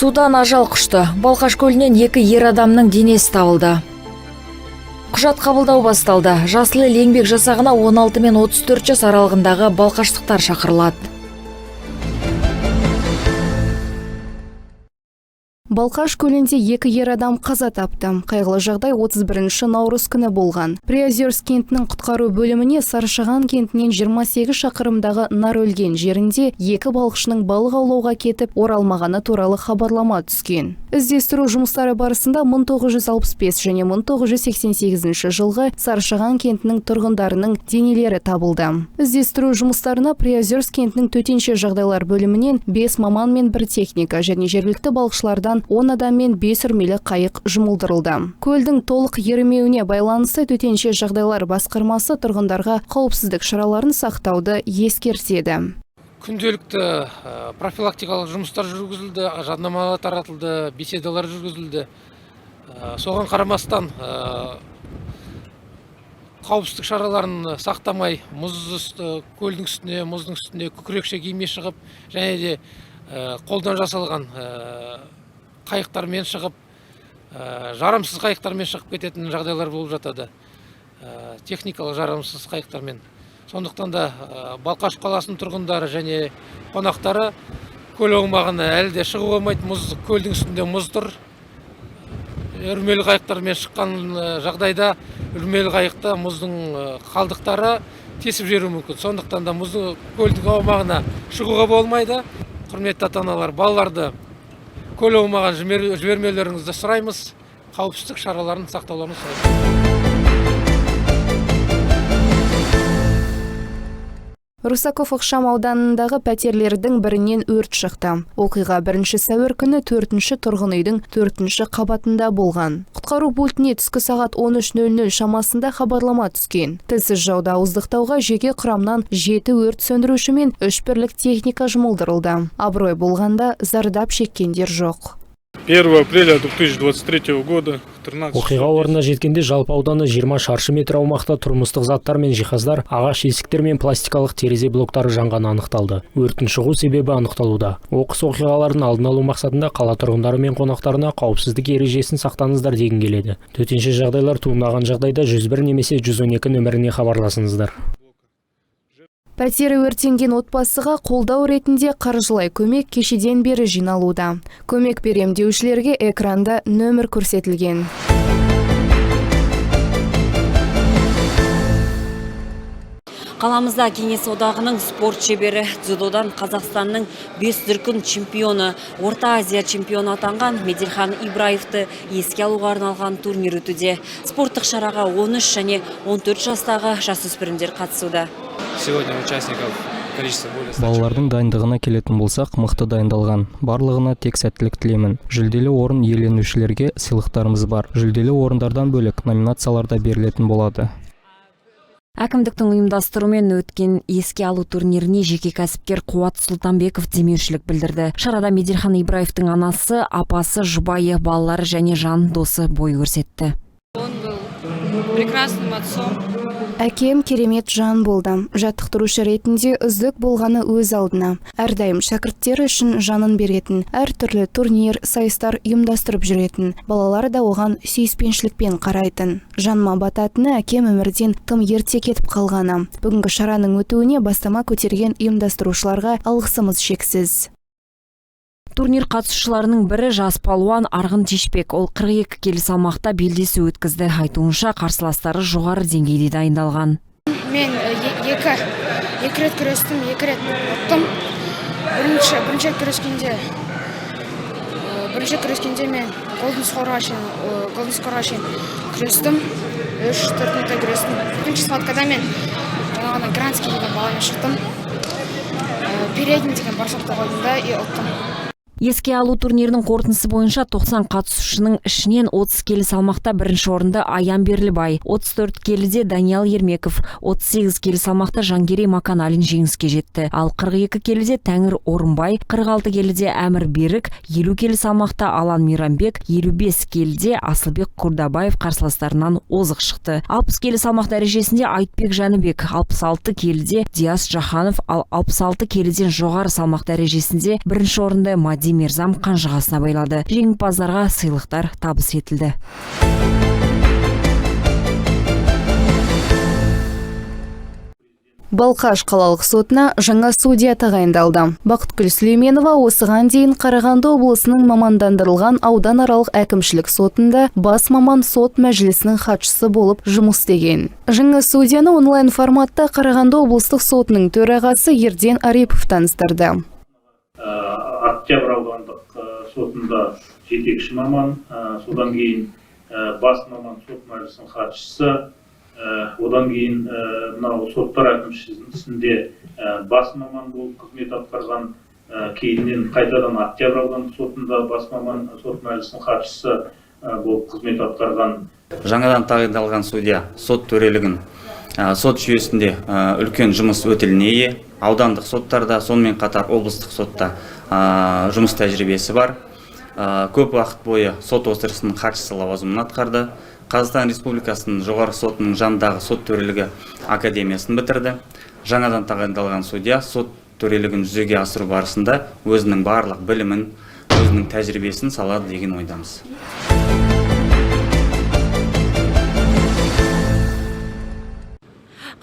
Судан ажал құшты. Балқаш көлінен 2 ер адамның денесі табылды. Құжат қабылдау басталды. Жасыл ел еңбек жасағына 16 мен 34 жас аралығындағы балқаштықтар шақырылады. Балқаш көлінде 2 ер адам қаза тапты. Қайғылы жағдай 31 наурыз күні болған. Приозерск кентінің құтқару бөліміне Сарышаған кентінен 28 шақырымдағы нар өлген жерінде 2 балықшының балық аулауға кетіп, оралмағаны туралы хабарлама түскен. Іздестіру жұмыстары барысында 1965 және 1988 жылғы Сарышаған кентінің тұрғындарының денелері табылды. Іздестіру жұмыстарына Приозерск кентінің төтенше жағдайлар бөлімінен 5 маман мен 1 техника және жергілікті балықшылардан 10 адам мен 5 үрмелі қайық жұмылдырылды. Көлдің толық ерімеуіне байланысты төтенше жағдайлар басқармасы тұрғындарға қауіпсіздік шараларын сақтауды ескертеді. Күнделікті профилактикалық жұмыстар жүргізілді, жаднамалар таратылды, беседалар жүргізілді. Соған қарамастан қауіпсіздік шараларын сақтамай, көлдің үстіне, мұздың үстіне күкірекше киіммен шығып, және де қолдан жасалған қайықтармен шығып, жарамсыз қайықтармен шығып кететін жағдайлар болып жатады. Техникалық жарамсыз қайықтармен. Сондықтан да Балқаш қаласының тұрғындары және қонақтары көл аумағына әлі де шығуға болмайды. Көлдің үстінде мұз тұр. Үрмелі қайықтармен шыққан жағдайда үрмелі қайықта мұздың қалдықтары тесіп жіберуі мүмкін. Сондықтан да көлдің аумағына шығуға болмайды. Құрметті ата-аналар, балаларды көл аумағына жібермеулеріңізді сұраймыз. Қауіпсіздік шараларын сақтауларыңызды сұраймыз. Русаков ықшам ауданындағы пәтерлердің бірінен өрт шықты. Оқиға 1 сәуір күні 4-ші тұрғын үйдің 4-ші қабатында болған. Құтқару пультіне түскі сағат 13:00 шамасында хабарлама түскен. Тілсіз жауды ауыздықтауға жеке құрамнан 7 өрт сөндіруші мен 3 бірлік техника жұмылдырылды. Абырой болғанда зардап шеккендер жоқ. 1 апреля 2023 года. Оқиға орнына жеткенде жалпы ауданы 20 шаршы метр аумақта тұрмыстық заттар мен жиһаздар, ағаш есіктер мен пластикалық терезе блоктары жанғаны анықталды. Өрттің шығу себебі анықталуда. Оқыс оқиғалардың алдын алу мақсатында қала тұрғындары мен қонақтарына қауіпсіздік ережесін сақтаңыздар деген келеді. Төтенше жағдайлар туындаған жағдайда 101 немесе 112 нөміріне хабарласыңыздар. Пәтері өртенген отбасыға қолдау ретінде қаржылай көмек кешеден бері жиналуда. Көмек берем деушілерге экранда нөмір көрсетілген. Қаламызда Кеңес одағының спорт шебері, дзюдодан Қазақстанның 5 дүркін чемпионы, Орта Азия чемпионы атанған Меделхан Ибраевты еске алуға арналған турнир өтуде. Спорттық шараға 13 және 14 жастағы жасөспірімдер қатысуда. Сегодня участников количество более 100. Балалардың дайындығына келетін болсақ, мықты дайындалған. Барлығына тек сәттілік тілеймін. Жүлделі орын иеленушілерге сыйлықтарымыз бар. Жүлделі орындардан бөлек номинацияларда берілетін болады. Әкімдіктің ұйымдастыруымен өткен еске алу турниріне жеке кәсіпкер Қуат Сұлтанбеков демеушілік білдірді. Шарада Меделхан Ибраевтың анасы, апасы, жұбайы, балалары және жан досы бой көрсетті. Он был прекрасным отцом. Әкем керемет жан болды. Жаттықтырушы ретінде үздік болғаны өз алдына. Әрдайым шәкірттері үшін жанын беретін, әртүрлі турнир, сайыстар ұйымдастырып жүретін. Балалары да оған сүйіспеншілікпен қарайтын. Жаныма бататыны әкем өмірден тым ерте кетіп қалғаны. Бүгінгі шараның өтуіне бастама көтерген ұйымдастырушыларға алғысымыз шексіз. Турнир қатысушыларының бірі жас палуан Арғын Тешпек. Ол 42 келі салмақта белдесу өткізді. Айтуынша қарсыластары жоғары деңгейде дайындалған. Мен екі рет күрестім, 2 рет ұттым. Бірінші күрескенде мен голден скорға шейін күрестім. 3-4 минутта күрестім. Екінші схваткада мен Гранский деген баламен шықтым. Передний деген баршапта қойдым да и ұттым. Еске алу турнирінің қорытындысы бойынша 90 қатысушының ішінен 30 келі салмақта бірінші орынды Аян Берлібай, 34 келіде Даниял Ермеков, 38 келі салмақта Жангерей Маканалин жеңіске жетті. Ал 42 келіде Тәңір Орынбай, 46 келіде Әмір Берік, 50 келі салмақта Алан Мейрамбек, 55 келіде Асылбек Құрдабаев қарсыластарынан озық шықты. 60 келі салмақ дәрежесінде Айтбек Жаныбек, 66 келіде Диас Жаханов, ал 66 келіден жоғары салмақ дәрежесінде бірінші орынды Мадина Демирзам қанжығасына байлады. Жеңімпаздарға сыйлықтар табыс етілді. Балқаш қалалық сотына жаңа судья тағайындалды. Бақытгүл Сүлейменова осыған дейін Қарағанды облысының мамандандырылған ауданаралық әкімшілік сотында бас маман сот мәжілісінің хатшысы болып жұмыс істеген. Жаңа судьяны онлайн форматта Қарағанды облыстық сотының төрағасы Ерден Арипов таныстырды. Октябрь аудандық сотында жетекші маман, содан кейін бас маман сот мәжілісінің хатшысы, одан кейін мынау соттар әкімшісінде бас маман болып қызмет атқарған, кейіннен қайтадан Октябрь аудандық сотында бас маман сот мәжілісінің хатшысы болып қызмет атқарған. Жаңадан тағайындалған судья сот төрелігін сот жүйесінде үлкен жұмыс өтіліне ие, аудандық соттарда, сонымен қатар облыстық сотта жұмыс тәжірибесі бар. Көп уақыт бойы сот отырысының хатшысы лауазымын атқарды. Қазақстан Республикасының жоғарғы сотының жанындағы сот төрелігі академиясын бітірді. Жаңадан тағайындалған судья сот төрелігін жүзеге асыру барысында өзінің барлық білімін, өзінің тәжірибесін салады деген ойдамыз.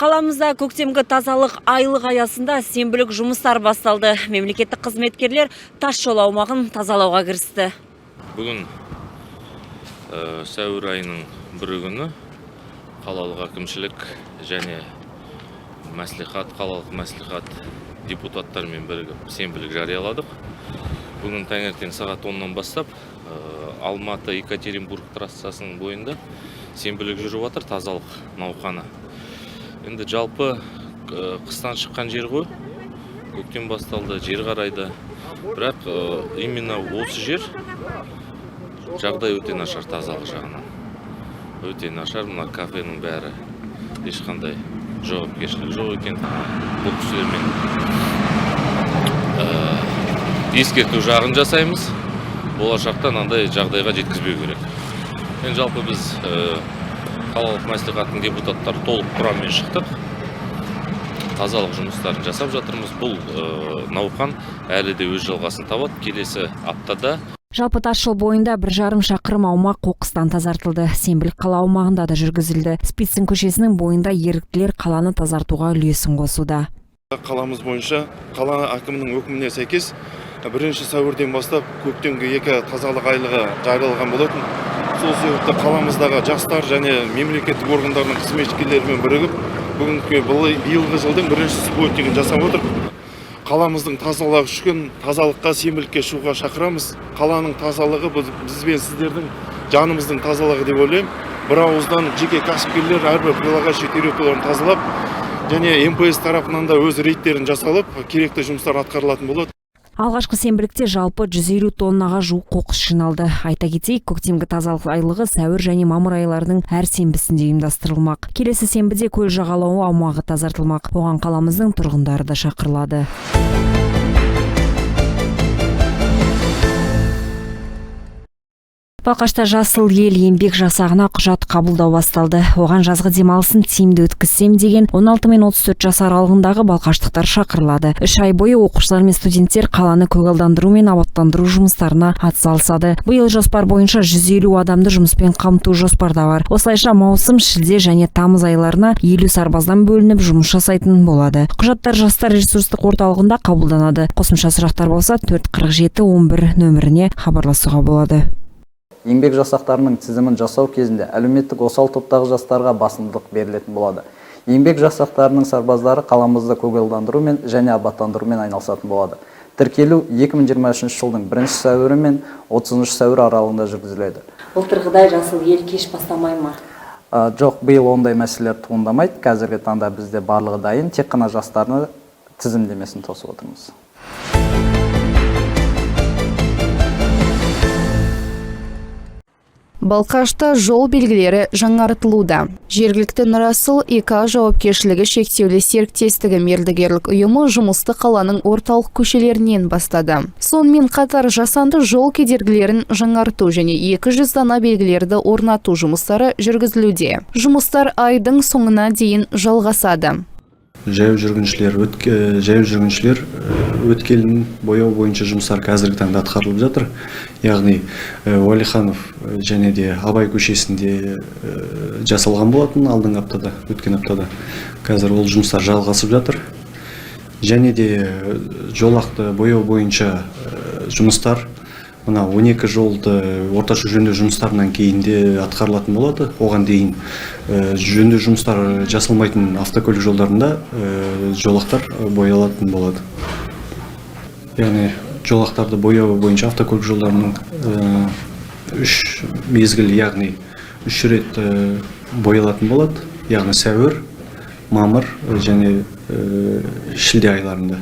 Қаламызда көктемгі тазалық айлық аясында сенбілік жұмыстар басталды. Мемлекеттік қызметкерлер тас жол аумағын тазалауға кірісті. Бүгін сәуір айының 1 күні қалалық әкімшілік және қалалық мәслихат депутаттармен бірігіп сенбілік жарияладық. Бүгін таңертең сағат 10-нан бастап Алматы-Екатеринбург трассасының бойында сенбілік жүріп жатыр, тазалық науқаны. Енді жалпы қыстан шыққан жер ғой, көктем басталды, жер қарайды. Бірақ именно осы жер жағдай өте нашар, тазалық жағынан. Өте нашар, мына кафенің бәрі ешқандай жауапкершілік жоқ екен. Бұл кісілермен ескерту жағын жасаймыз. Болашақта мынандай жағдайға жеткізбеу керек. Енді жалпы біз қалалық мәслихаттың депутаттары толық құраммен шықтық. Тазалық жұмыстарын жасап жатырмыз. Бұл науқан әлі де өз жалғасын табады. Келесі аптада Жалпы тас жол бойында 1,5 шақырым аумақ қоқыстан тазартылды. Сенбілік қала аумағында да жүргізілді. Спицин көшесінің бойында еріктілер қаланы тазартуға үлесін қосуда. Қаламыз бойынша қала әкімінің өкіміне сәйкес 1 сәуірден бастап көктемгі 2 тазалық айлығы жарияланған болатын. Сол себепті қаламыздағы жастар және мемлекеттік органдардың қызметкерлерімен бірігіп, бүгінгі биылғы жылдың 1 спортигін жасап отыр. Қаламыздың тазалығы үшін тазалыққа сенбілікке шығуға шақырамыз. Қаланың тазалығы біз бен сіздердің жанымыздың тазалығы деп ойлаймын. Бір ауыздан жеке кәсіпкерлер әрбір прилагающий территорияны тазалап, және МПС тарапынан да өз рейдтерін жасалып, керекті жұмыстар атқарылатын болады. Алғашқы сенбілікте жалпы 150 тоннаға жуық қоқыс жиналды. Айта кетейік, көктемгі тазалық айлығы сәуір және мамыр айларының әр сенбісінде ұйымдастырылмақ. Келесі сенбіде көл жағалауы аумағы тазартылмақ. Оған қаламыздың тұрғындары да шақырылады. Балқашта жасыл ел еңбек жасағына құжат қабылдау басталды. Оған жазғы демалысын тиімді өткізсем деген 16 мен 34 жас аралығындағы балқаштықтар шақырылады. 3 ай бойы оқушылар мен студенттер қаланы көгалдандыру мен абаттандыру жұмыстарына атсалысады. Биыл жоспар бойынша 150 адамды жұмыспен қамту жоспарда бар. Осылайша маусым, шілде және тамыз айларына 50 сарбаздан бөлініп жұмыс жасайтын болады. Құжаттар жастар ресурстық орталығында қабылданады. Қосымша сұрақтар болса 447-11 нөміріне хабарласуға болады. Еңбек жасақтарының тізімін жасау кезінде әлеуметтік осал топтағы жастарға басымдылық берілетін болады. Еңбек жасақтарының сарбаздары қаламызды көгалдандырумен және абаттандырумен айналысатын болады. Тіркелу 2023 жылдың 1 сәуірі мен 30 сәуір аралығында жүргізіледі. Былтырғыдай жасыл ел кеш бастамай ма? Жоқ, биыл ондай мәселелер туындамайды. Қазіргі таңда бізде барлығы дайын, тек қана жастарны тізімдемесін тосып отырмыз. Балқашта жол белгілері жаңартылуда. Жергілікті Нұрасыл ИК жауапкершілігі шектеулі серіктестігі мердігерлік ұйымы жұмысты қаланың орталық көшелерінен бастады. Сонымен қатар жасанды жол кедергілерін жаңарту және 200 дана белгілерді орнату жұмыстары жүргізілуде. Жұмыстар айдың соңына дейін жалғасады. жаяу жүргіншілер өткелін бояу бойынша жұмыстар қазіргі таңда атқарылып жатыр. Яғни Уәлиханов және де Абай көшесінде жасалған болатын алдыңғы аптада, өткен аптада. Қазір ол жұмыстар жалғасып жатыр. Және де жолақты бояу бойынша жұмыстар мына 12 жолды орташа жөндеу жұмыстарынан кейін де атқарылатын болады. Оған дейін жөндеу жұмыстары жасалмайтын автокөлік жолдарында жолақтар боялатын болады. Яғни жолақтарды бояу бойынша автокөлік жолдарының 3 мезгіл, яғни 3 рет боялатын болады. Яғни сәуір, мамыр және шілде айларында.